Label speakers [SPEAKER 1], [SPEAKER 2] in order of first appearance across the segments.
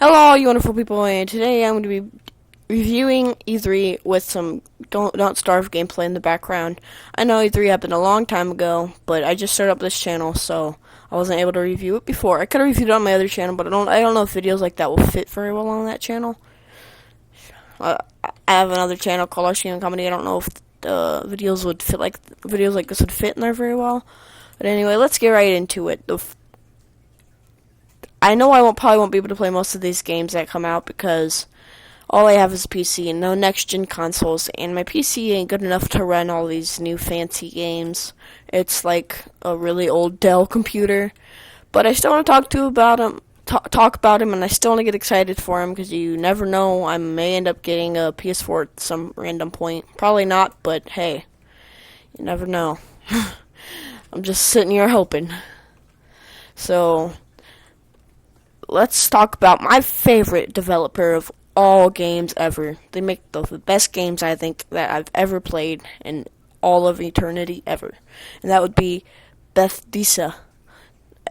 [SPEAKER 1] Hello, you wonderful people, and today I'm going to be reviewing E3 with some Don't Starve gameplay in the background. I know E3 happened a long time ago, but I just started up this channel, so I wasn't able to review it before. I could have reviewed it on my other channel, but I don't know if videos like that will fit very well on that channel. I have another channel called RC Comedy. I don't know if the videos like this would fit in there very well. But anyway, let's get right into it. I know I probably won't be able to play most of these games that come out because all I have is a PC and no next-gen consoles, and my PC ain't good enough to run all these new fancy games. It's like a really old Dell computer, but I still want to talk about him, and I still want to get excited for him because you never know. I may end up getting a PS4 at some random point. Probably not, but hey, you never know. I'm just sitting here hoping. So let's talk about my favorite developer of all games ever. They make the best games, I think, that I've ever played in all of eternity ever. And that would be Bethesda.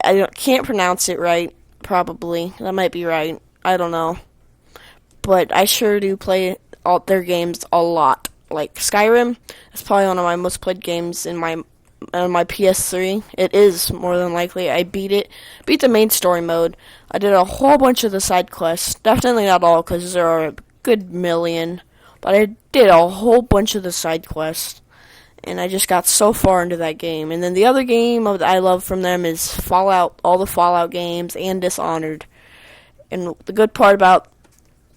[SPEAKER 1] I can't pronounce it right, probably. That might be right. I don't know. But I sure do play all their games a lot. Like Skyrim, it's probably one of my most played games in my PS3. It is, more than likely. I beat the main story mode. I did a whole bunch of the side quests. Definitely not all, because there are a good million. But I did a whole bunch of the side quests. And I just got so far into that game. And then the other game I love from them is Fallout, all the Fallout games, and Dishonored. And the good part about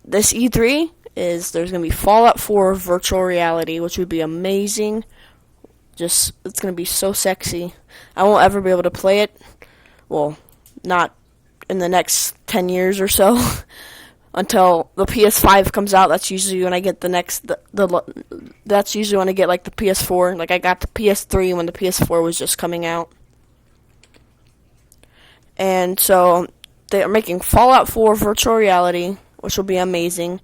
[SPEAKER 1] this E3 is there's going to be Fallout 4 virtual reality, which would be amazing. It's going to be so sexy. I won't ever be able to play it. Well, not in the next 10 years or so. Until the PS5 comes out. That's usually when I get that's usually when I get like the PS4. Like I got the PS3 when the PS4 was just coming out. And so they are making Fallout 4 virtual reality, which will be amazing.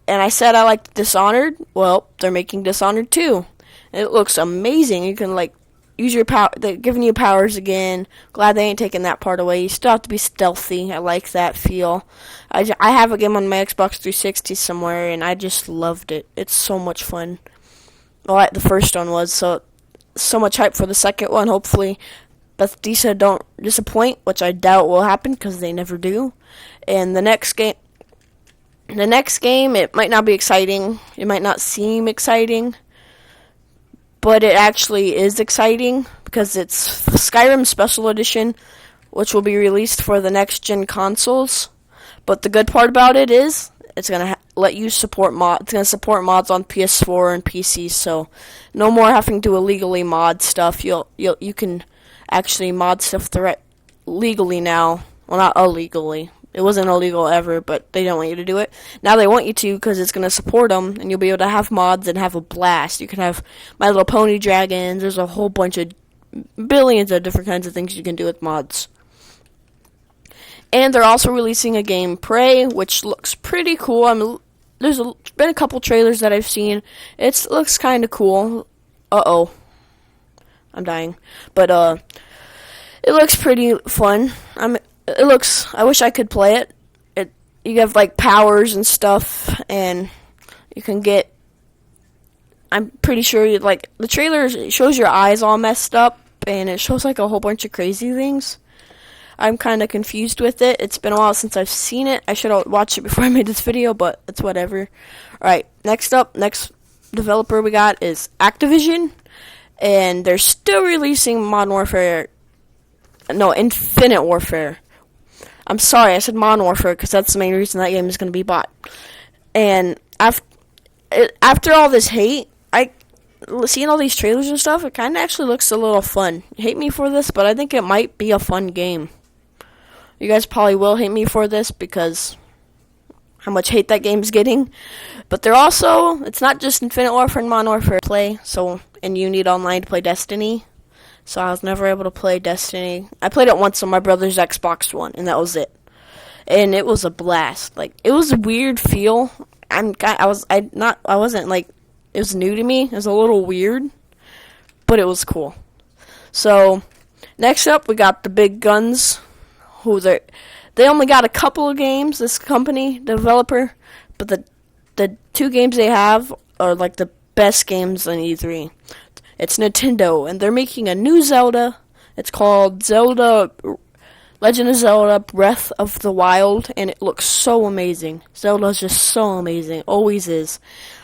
[SPEAKER 1] And I said I liked Dishonored. Well, they're making Dishonored 2. It looks amazing. You can like use your power. They're giving you powers again. Glad they ain't taking that part away. You still have to be stealthy. I like that feel. I have a game on my Xbox 360 somewhere, and I just loved it. It's so much fun. Well, the first one was so much hype for the second one. Hopefully, Bethesda don't disappoint, which I doubt will happen because they never do. And the next game, it might not be exciting. It might not seem exciting. But it actually is exciting because it's Skyrim Special Edition, which will be released for the next-gen consoles. But the good part about it is it's going to let you support mods. It's going to support mods on PS4 and PC, so no more having to illegally mod stuff. You can actually mod stuff legally now. Well, not illegally. It wasn't illegal ever, but they don't want you to do it. Now they want you to because it's going to support them, and you'll be able to have mods and have a blast. You can have My Little Pony dragons. There's a whole bunch of billions of different kinds of things you can do with mods. And they're also releasing a game, Prey, which looks pretty cool. There's been a couple trailers that I've seen. It looks kind of cool. Uh-oh. I'm dying. But it looks pretty fun. I wish I could play it. You have like powers and stuff, and you can get. I'm pretty sure the trailer shows your eyes all messed up, and it shows like a whole bunch of crazy things. I'm kind of confused with it. It's been a while since I've seen it. I should have watched it before I made this video, but it's whatever. Alright, next developer we got is Activision, and they're still releasing Modern Warfare. No, Infinite Warfare. I'm sorry, I said Modern Warfare because that's the main reason that game is going to be bought. And after all this hate, seeing all these trailers and stuff, it kind of actually looks a little fun. You hate me for this, but I think it might be a fun game. You guys probably will hate me for this because how much hate that game's getting. But they're also, it's not just Infinite Warfare and Modern Warfare to play, and you need online to play Destiny. So I was never able to play Destiny. I played it once on my brother's Xbox One, and that was it. And it was a blast. Like, it was a weird feel. It was new to me. It was a little weird, but it was cool. So, next up, we got the big guns. They only got a couple of games, this company, developer, but the 2 games they have are like the best games on E3. It's Nintendo, and they're making a new Zelda. It's called Legend of Zelda Breath of the Wild, and it looks so amazing. Zelda's just so amazing. Always is.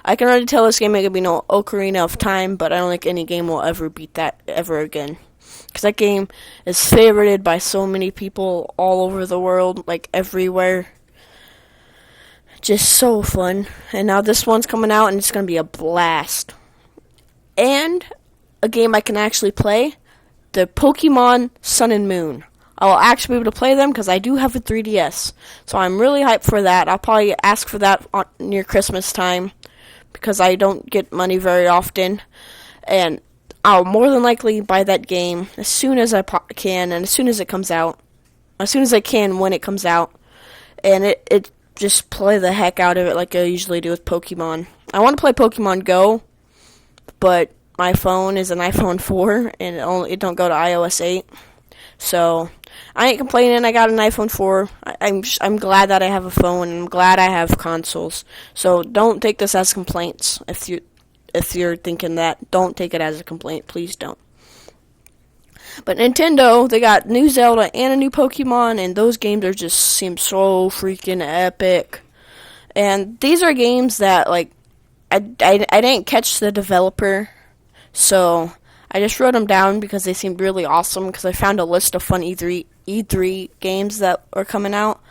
[SPEAKER 1] I can already tell this game ain't gonna be no Ocarina of Time, but I don't think any game will ever beat that ever again. Because that game is favorited by so many people all over the world, like everywhere. Just so fun. And now this one's coming out, and it's gonna be a blast. And a game I can actually play, the Pokemon Sun and Moon. I will actually be able to play them because I do have a 3DS. So I'm really hyped for that. I'll probably ask for that near Christmas time because I don't get money very often. And I'll more than likely buy that game as soon as I can and as soon as it comes out. As soon as I can when it comes out. And it just play the heck out of it like I usually do with Pokemon. I want to play Pokemon Go, but my phone is an iPhone 4 and it don't go to iOS 8. So I ain't complaining. I got an iPhone 4. I'm glad that I have a phone, and I'm glad I have consoles. So don't take this as complaints. If you're thinking that, don't take it as a complaint. Please don't. But Nintendo, they got new Zelda and a new Pokemon, and those games just seem so freaking epic. And these are games that like I didn't catch the developer, so I just wrote them down because they seemed really awesome, because I found a list of fun E3 games that are coming out.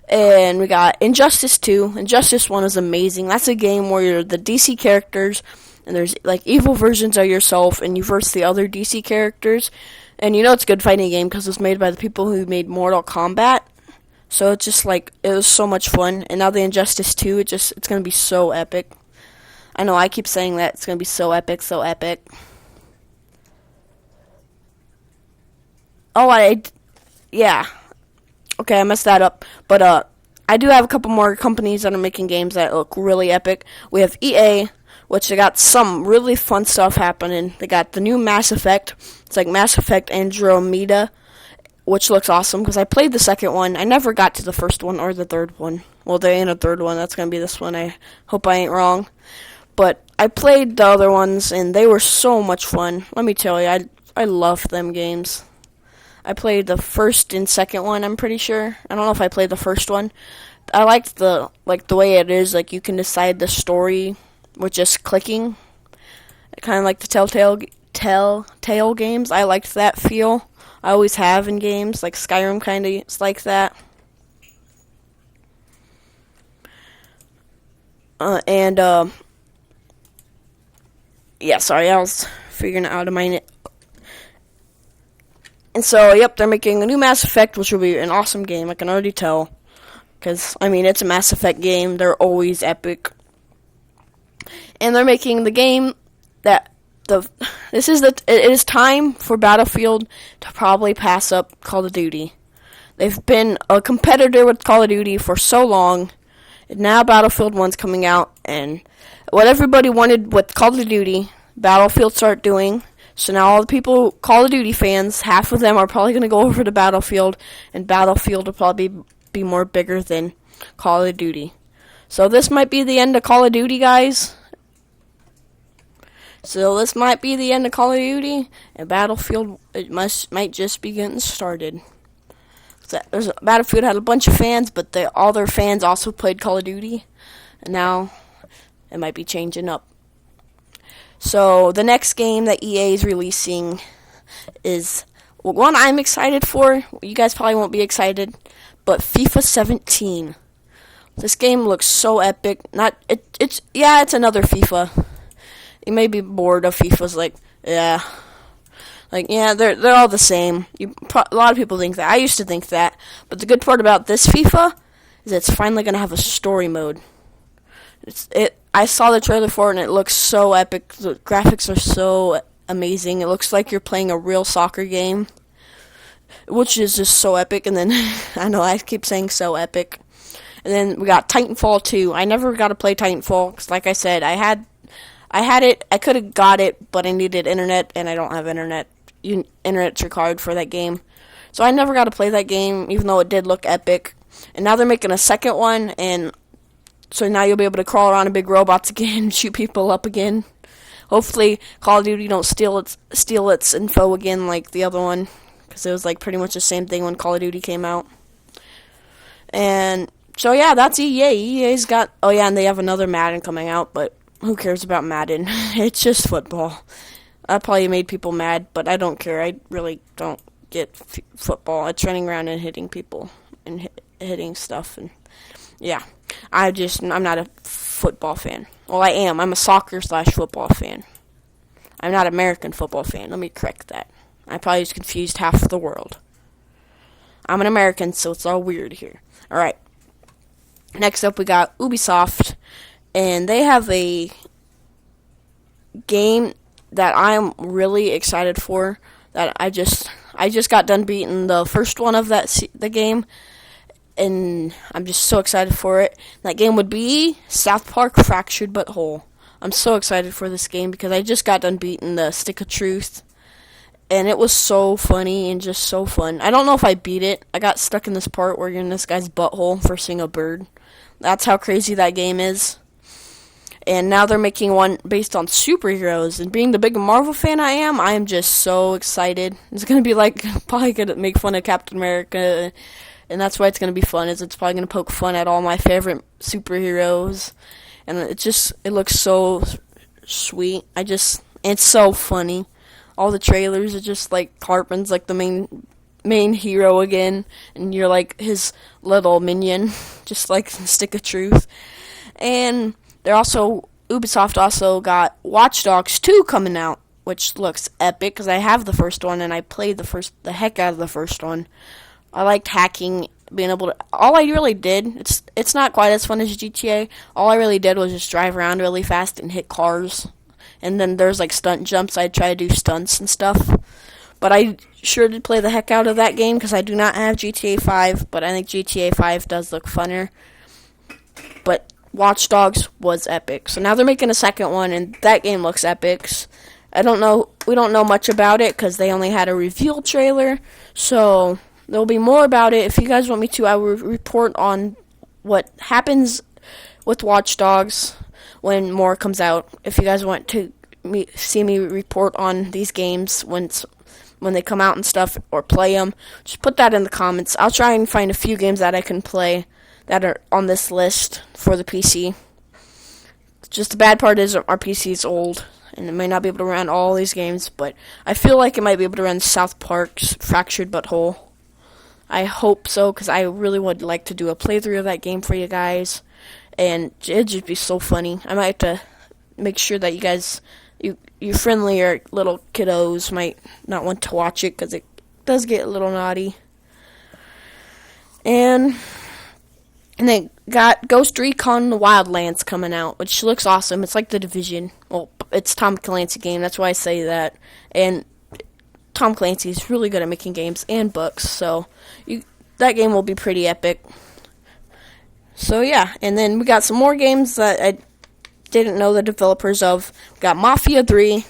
[SPEAKER 1] And we got Injustice 2. Injustice 1 is amazing. That's a game where you're the DC characters, and there's like evil versions of yourself, and you verse the other DC characters. And you know it's a good fighting game because it's made by the people who made Mortal Kombat. So it's just like, it was so much fun. And now the Injustice 2, it's going to be so epic. I know I keep saying that. It's going to be so epic, so epic. Oh, yeah. Okay, I messed that up. But I do have a couple more companies that are making games that look really epic. We have EA, which they got some really fun stuff happening. They got the new Mass Effect. It's like Mass Effect Andromeda, which looks awesome because I played the second one. I never got to the first one or the third one. Well, there ain't a third one. That's going to be this one. I hope I ain't wrong. But I played the other ones, and they were so much fun. Let me tell you, I love them games. I played the first and second one, I'm pretty sure. I don't know if I played the first one. I liked the way it is, like you can decide the story with just clicking. Kind of like the Telltale games. I liked that feel. I always have in games, like Skyrim kind of is like that. Yeah, sorry, I was figuring it out of my... And so, yep, they're making a new Mass Effect, which will be an awesome game. I can already tell. Because, I mean, it's a Mass Effect game. They're always epic. And they're making the game that... It is time for Battlefield to probably pass up Call of Duty. They've been a competitor with Call of Duty for so long. And now Battlefield 1's coming out. And what everybody wanted with Call of Duty, Battlefield started doing... So now all the people, Call of Duty fans, half of them are probably going to go over to Battlefield, and Battlefield will probably be more bigger than Call of Duty. So this might be the end of Call of Duty, guys. So this might be the end of Call of Duty, and Battlefield might just be getting started. Battlefield had a bunch of fans, but all their fans also played Call of Duty, and now it might be changing up. So, the next game that EA is releasing is one I'm excited for. You guys probably won't be excited, but FIFA 17. This game looks so epic. It's another FIFA. You may be bored of FIFAs, they're all the same. A lot of people think that. I used to think that, but the good part about this FIFA is it's finally gonna have a story mode. I saw the trailer for it, and it looks so epic. The graphics are so amazing. It looks like you're playing a real soccer game, which is just so epic. And then, I know I keep saying so epic. And then we got Titanfall 2. I never got to play Titanfall, because like I said, I had it. I could have got it, but I needed internet, and I don't have internet. Internet's required for that game. So I never got to play that game, even though it did look epic. And now they're making a second one, and so now you'll be able to crawl around in big robots again, shoot people up again. Hopefully, Call of Duty don't steal its info again like the other one, because it was like pretty much the same thing when Call of Duty came out. And so yeah, that's EA. EA's got, oh yeah, and they have another Madden coming out, but who cares about Madden? It's just football. That probably made people mad, but I don't care. I really don't get football. It's running around and hitting people and hitting stuff, and yeah, I'm not a football fan. Well, I am. I'm a soccer/football fan. I'm not an American football fan. Let me correct that. I probably just confused half the world. I'm an American, so it's all weird here. Alright. Next up, we got Ubisoft, and they have a game that I'm really excited for. That I just got done beating the first one of the game, and I'm just so excited for it. That game would be South Park Fractured But Whole. I'm so excited for this game because I just got done beating the Stick of Truth, and it was so funny and just so fun. I don't know if I beat it. I got stuck in this part where you're in this guy's butthole for seeing a bird. That's how crazy that game is. And now they're making one based on superheroes. And being the big Marvel fan I am just so excited. It's going to be like, probably going to make fun of Captain America. And that's why it's going to be fun, is it's probably going to poke fun at all my favorite superheroes. And it looks so sweet. It's so funny. All the trailers are just like Cartman's like the main hero again. And you're like his little minion. Just like Stick of Truth. And Ubisoft also got Watch Dogs 2 coming out, which looks epic because I have the first one and I played the heck out of the first one. I liked hacking, being able to. All I really did, it's not quite as fun as GTA. All I really did was just drive around really fast and hit cars, and then there's like stunt jumps. I'd try to do stunts and stuff. But I sure did play the heck out of that game because I do not have GTA 5, but I think GTA 5 does look funner. But Watch Dogs was epic. So now they're making a second one, and that game looks epic. We don't know much about it because they only had a reveal trailer. So there'll be more about it. If you guys want me to, I will report on what happens with Watch Dogs when more comes out. If you guys want to see me report on these games when they come out and stuff, or play them, just put that in the comments. I'll try and find a few games that I can play that are on this list for the PC. Just the bad part is our PC is old, and it may not be able to run all these games, but I feel like it might be able to run South Park's Fractured But Whole. I hope so, because I really would like to do a playthrough of that game for you guys, and it'd just be so funny. I might have to make sure that you guys, you friendlier little kiddos might not want to watch it, because it does get a little naughty. And they got Ghost Recon Wildlands coming out, which looks awesome. It's like The Division. Well, it's Tom Clancy game, that's why I say that. And Tom Clancy is really good at making games and books, so that game will be pretty epic. So yeah, and then we got some more games that I didn't know the developers of. We got Mafia 3,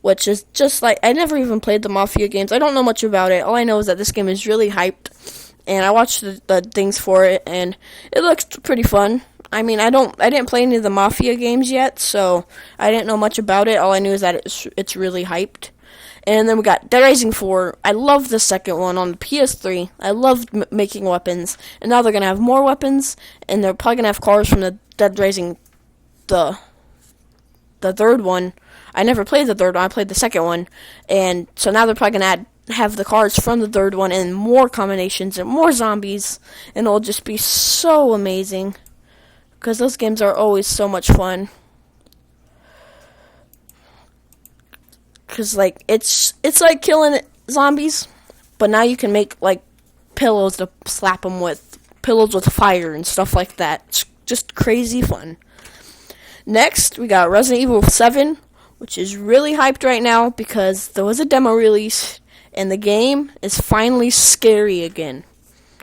[SPEAKER 1] which is just like, I never even played the Mafia games. I don't know much about it. All I know is that this game is really hyped. And I watched the things for it, and it looks pretty fun. I mean, I didn't play any of the Mafia games yet, so I didn't know much about it. All I knew is that it's really hyped. And then we got Dead Rising 4. I love the second one on the PS3. I loved making weapons, and now they're gonna have more weapons, and they're probably gonna have cars from the Dead Rising, the third one. I never played the third one. I played the second one, and so now they're probably gonna have the cars from the third one and more combinations and more zombies, and it'll just be so amazing because those games are always so much fun. Because like it's like killing zombies, but now you can make like pillows to slap them with, pillows with fire and stuff like that. It's just crazy fun. Next, we got Resident Evil 7, which is really hyped right now because there was a demo release. And the game is finally scary again.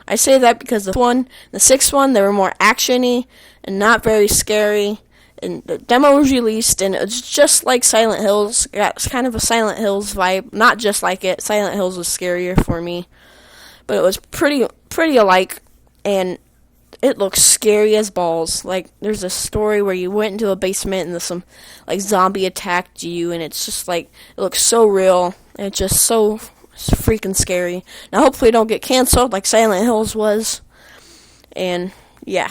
[SPEAKER 1] I say that because the 6th one, they were more action-y and not very scary. And the demo was released, and it's just like Silent Hills. It got kind of a Silent Hills vibe. Not just like it. Silent Hills was scarier for me. But it was pretty alike, and it looks scary as balls. Like, there's a story where you went into a basement and some, like, zombie attacked you, and it's just, like, it looks so real, and it's just so freaking scary. Now, hopefully it don't get canceled like Silent Hills was, and, yeah.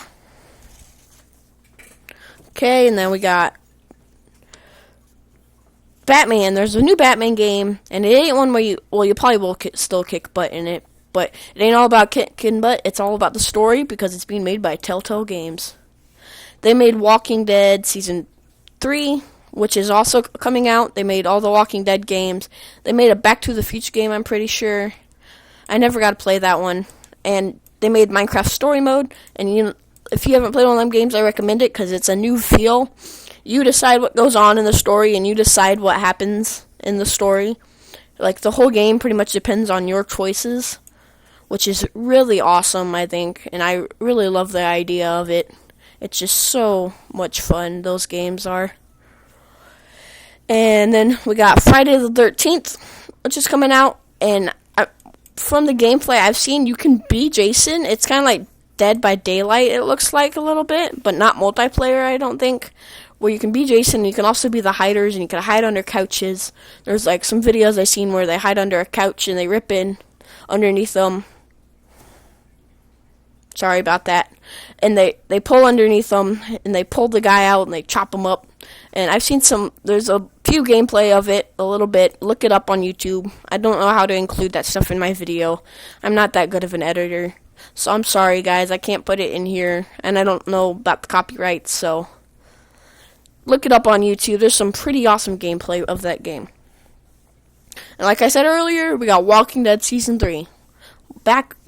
[SPEAKER 1] Okay, and then we got Batman. There's a new Batman game, and it ain't one where you probably will still kick butt in it, but it ain't all about kicking butt. It's all about the story because it's being made by Telltale Games. They made Walking Dead Season 3, which is also coming out. They made all the Walking Dead games. They made a Back to the Future game, I'm pretty sure. I never got to play that one. And they made Minecraft Story Mode, and if you haven't played one of them games, I recommend it because it's a new feel. You decide what goes on in the story, and you decide what happens in the story. Like, the whole game pretty much depends on your choices, which is really awesome, I think, and I really love the idea of it. It's just so much fun, those games are. And then we got Friday the 13th, which is coming out, and from the gameplay I've seen, you can be Jason. It's kind of like Dead by Daylight, it looks like a little bit, but not multiplayer, I don't think, where you can be Jason. You can also be the hiders, and you can hide under couches. There's like some videos I've seen where they hide under a couch and they rip in underneath them. Sorry about that. And they pull underneath them, and they pull the guy out, and they chop him up. And I've seen there's a few gameplay of it, a little bit. Look it up on YouTube. I don't know how to include that stuff in my video. I'm not that good of an editor. So I'm sorry, guys, I can't put it in here, and I don't know about the copyright, so look it up on YouTube. There's some pretty awesome gameplay of that game. And like I said earlier, we got Walking Dead Season 3.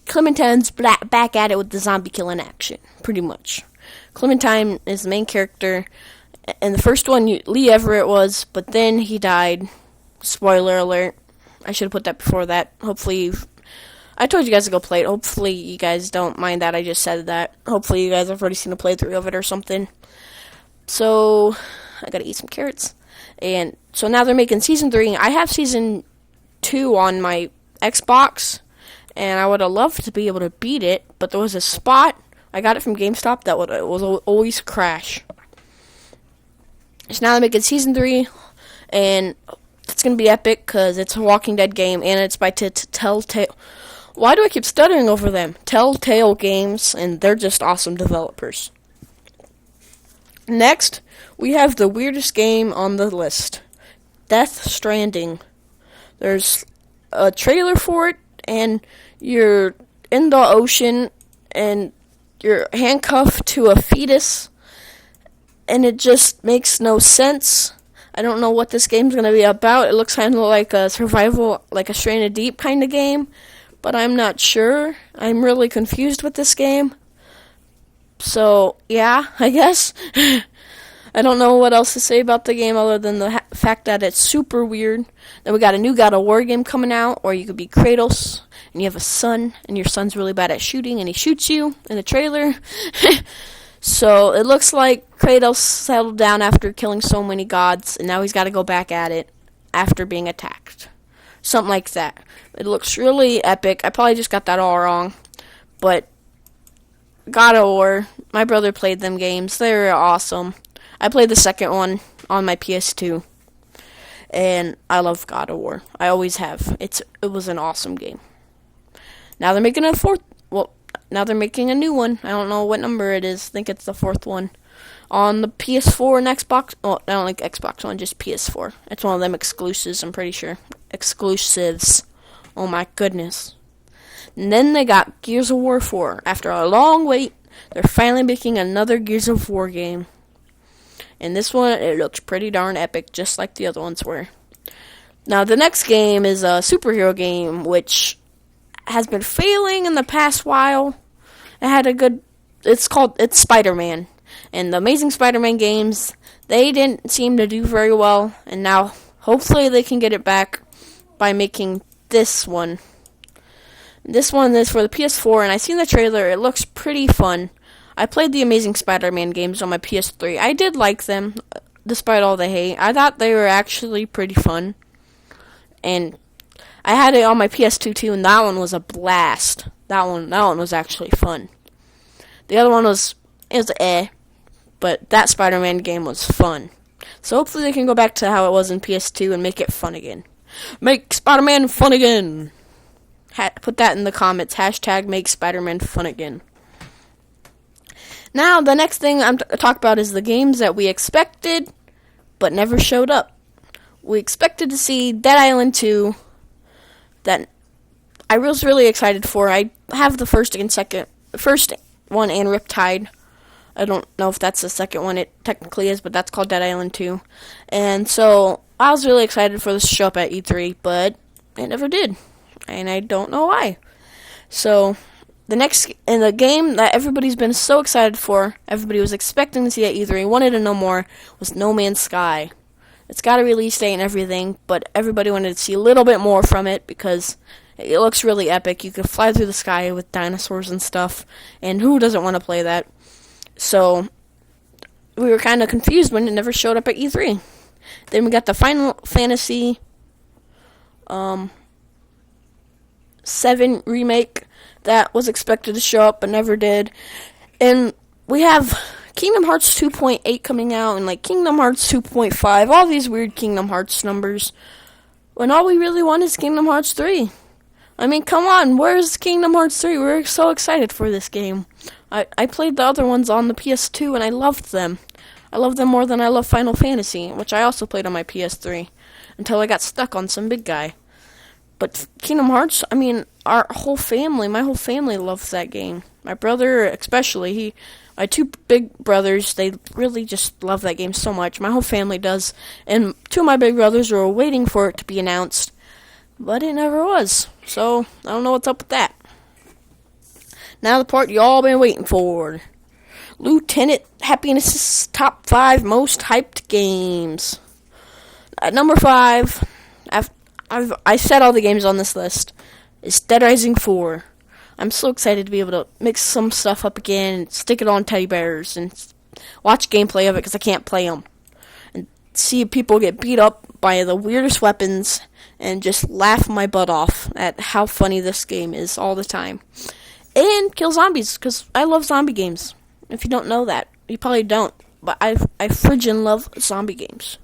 [SPEAKER 1] Clementine's back at it with the zombie killing action, pretty much. Clementine is the main character, and the first one, Lee Everett was, but then he died. Spoiler alert. I should have put that before that. Hopefully I told you guys to go play it. Hopefully you guys don't mind that I just said that. Hopefully you guys have already seen a playthrough of it or something. So, I gotta eat some carrots. And so now they're making Season 3. I have Season 2 on my Xbox, and I would have loved to be able to beat it, but there was a spot, I got it from GameStop, that would always crash. So now they're making Season 3, and it's gonna be epic, because it's a Walking Dead game, and it's by Telltale. Why do I keep stuttering over them? Telltale Games, and they're just awesome developers. Next, we have the weirdest game on the list, Death Stranding. There's a trailer for it, and you're in the ocean, and you're handcuffed to a fetus, and it just makes no sense. I don't know what this game's going to be about. It looks kind of like a survival, like a Stranded Deep kind of game, but I'm not sure. I'm really confused with this game. So, yeah, I guess. I don't know what else to say about the game other than the fact that it's super weird. Then we got a new God of War game coming out, where you could be Kratos, and you have a son, and your son's really bad at shooting, and he shoots you in the trailer. So, it looks like Kratos settled down after killing so many gods, and now he's got to go back at it after being attacked. Something like that. It looks really epic. I probably just got that all wrong. But God of War, my brother played them games. They were awesome. I played the second one on my PS2. And I love God of War. I always have. It was an awesome game. Now they're making now they're making a new one. I don't know what number it is. I think it's the fourth one. On the PS4 and Xbox. Oh, I don't like Xbox One, just PS4. It's one of them exclusives, I'm pretty sure. Exclusives. Oh my goodness. And then they got Gears of War 4. After a long wait, they're finally making another Gears of War game. And this one, it looks pretty darn epic, just like the other ones were. Now, the next game is a superhero game, which has been failing in the past while. It's SpiderMan. And the Amazing Spider-Man games, they didn't seem to do very well. And now, hopefully they can get it back by making this one. This one is for the PS4, and I seen the trailer. It looks pretty fun. I played the Amazing Spider-Man games on my PS3. I did like them, despite all the hate. I thought they were actually pretty fun. And I had it on my PS2 too, and that one was a blast. That one was actually fun. The other one was but that Spider-Man game was fun. So hopefully they can go back to how it was in PS2 and make it fun again. Make Spider-Man fun again. Put that in the comments. Hashtag make Spider-Man fun again. Now, the next thing I'm talk about is the games that we expected, but never showed up. We expected to see Dead Island 2, that I was really excited for. I have the first one and Riptide. I don't know if that's the second one. It technically is, but that's called Dead Island 2. And so I was really excited for this to show up at E3, but it never did. And I don't know why. So the game that everybody's been so excited for, everybody was expecting to see at E3, wanted to know more, was No Man's Sky. It's got a release date and everything, but everybody wanted to see a little bit more from it because it looks really epic. You could fly through the sky with dinosaurs and stuff, and who doesn't want to play that? So we were kind of confused when it never showed up at E3. Then we got the Final Fantasy 7 remake that was expected to show up but never did. And we have Kingdom Hearts 2.8 coming out and like Kingdom Hearts 2.5, all these weird Kingdom Hearts numbers, when all we really want is Kingdom Hearts 3. I mean, come on, where's Kingdom Hearts 3? We're so excited for this game. I played the other ones on the PS2 and I loved them. I love them more than I love Final Fantasy, which I also played on my PS3, until I got stuck on some big guy. But Kingdom Hearts, I mean, my whole family loves that game. My brother especially, my two big brothers, they really just love that game so much. My whole family does. And two of my big brothers were waiting for it to be announced, but it never was. So, I don't know what's up with that. Now the part y'all been waiting for. Lieutenant Happiness's top 5 most hyped games. At number 5, I said all the games on this list, is Dead Rising 4. I'm so excited to be able to mix some stuff up again and stick it on teddy bears and watch gameplay of it because I can't play them. And see people get beat up by the weirdest weapons and just laugh my butt off at how funny this game is all the time. And kill zombies, because I love zombie games. If you don't know that, you probably don't, but I friggin' love zombie games.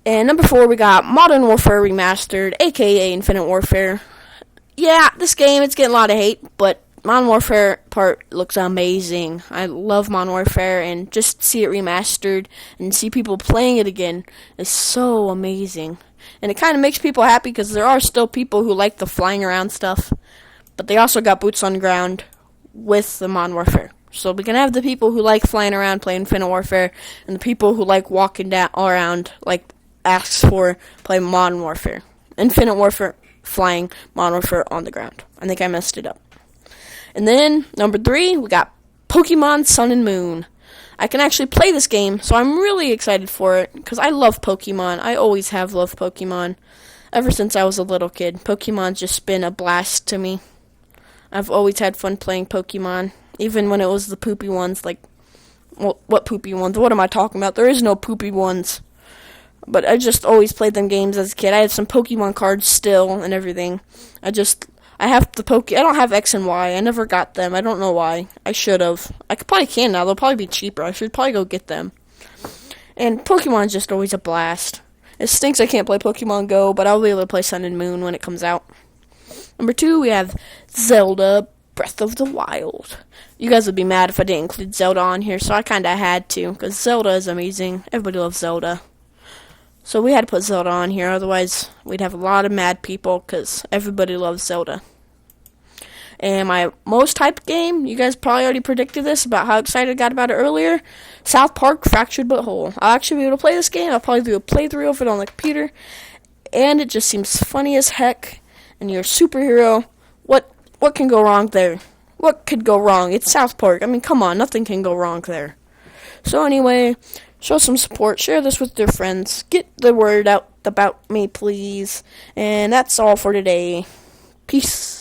[SPEAKER 1] And number 4, we got Modern Warfare Remastered, aka Infinite Warfare. Yeah, this game, it's getting a lot of hate, but Modern Warfare part looks amazing. I love Modern Warfare, and just see it remastered and see people playing it again is so amazing. And it kind of makes people happy because there are still people who like the flying around stuff, but they also got boots on the ground with the Modern Warfare. So we can have the people who like flying around playing Infinite Warfare, and the people who like walking down all around, like asks for play Modern Warfare. Infinite Warfare flying, Modern Warfare on the ground. I think I messed it up. And then, number 3, we got Pokemon Sun and Moon. I can actually play this game, so I'm really excited for it, because I love Pokemon. I always have loved Pokemon. Ever since I was a little kid, Pokemon's just been a blast to me. I've always had fun playing Pokemon, even when it was the poopy ones, like, well, what poopy ones? What am I talking about? There is no poopy ones. But I just always played them games as a kid. I had some Pokemon cards still and everything. I have the I don't have X and Y. I never got them. I don't know why. I should have. I probably can now. They'll probably be cheaper. I should probably go get them. And Pokemon's just always a blast. It stinks I can't play Pokemon Go, but I'll be able to play Sun and Moon when it comes out. Number 2, we have Zelda Breath of the Wild. You guys would be mad if I didn't include Zelda on here, so I kind of had to, because Zelda is amazing. Everybody loves Zelda. So we had to put Zelda on here, otherwise we'd have a lot of mad people, because everybody loves Zelda. And my most hyped game, you guys probably already predicted this, about how excited I got about it earlier, South Park Fractured But Whole. I'll actually be able to play this game. I'll probably do a playthrough of it on the computer, and it just seems funny as heck. And you're a superhero. What can go wrong there? What could go wrong? It's South Park. I mean, come on, nothing can go wrong there. So anyway, show some support. Share this with your friends. Get the word out about me, please. And that's all for today. Peace.